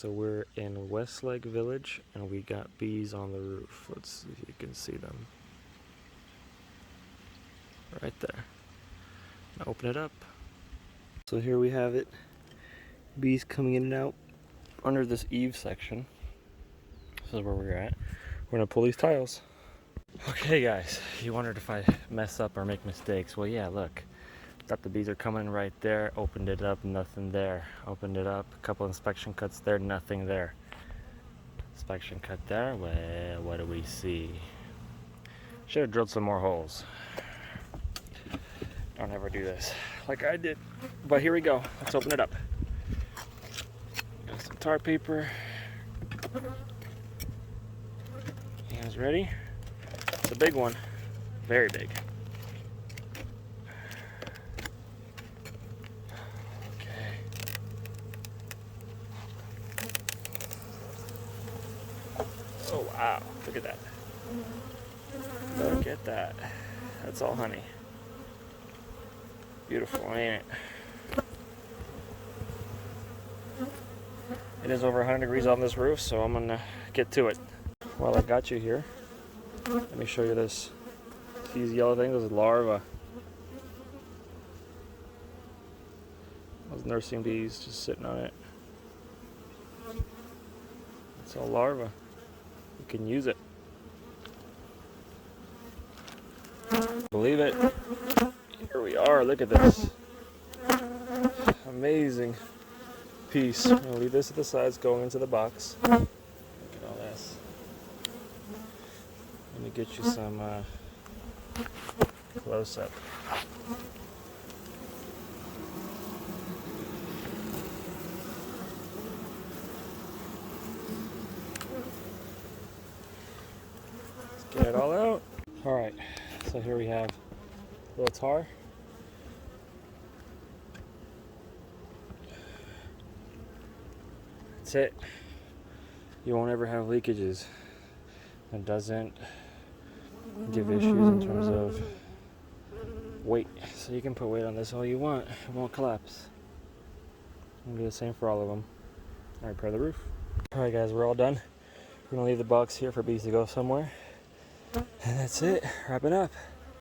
So we're in Westlake Village and we got bees on the roof. Let's see if you can see them. Right there. Now open it up. So here we have it. Bees coming in and out under this eave section. This is where we're at. We're gonna pull these tiles. Okay guys, you wondered if I mess up or make mistakes. Well yeah, look. Thought the bees are coming right there. Opened it up, nothing there. Opened it up, a couple inspection cuts there, nothing there. Inspection cut there. Well, what do we see? Should have drilled some more holes. Don't ever do this like I did. But here we go. Let's open it up. Got some tar paper. Hands ready. It's a big one. Very big. Okay. Oh wow, look at that. Look at that. That's all honey. Beautiful, ain't it? It is over 100 degrees on this roof, so I'm gonna get to it. While I got you here, let me show you this. See these yellow things? Those are larvae. Those nursing bees just sitting on it. It's all larvae. You can use it. Believe it. Here we are. Look at this. Amazing piece. I'm gonna leave this at the sides going into the box. Look at all this. Let me get you some close up. Let's get it all out. All right. So here we have a little tar. That's it. You won't ever have leakages. It doesn't give issues in terms of weight. So you can put weight on this all you want. It won't collapse. I'm gonna do the same for all of them. All right, repair the roof. All right, guys, we're all done. We're gonna leave the box here for bees to go somewhere. And that's it. Wrap it up.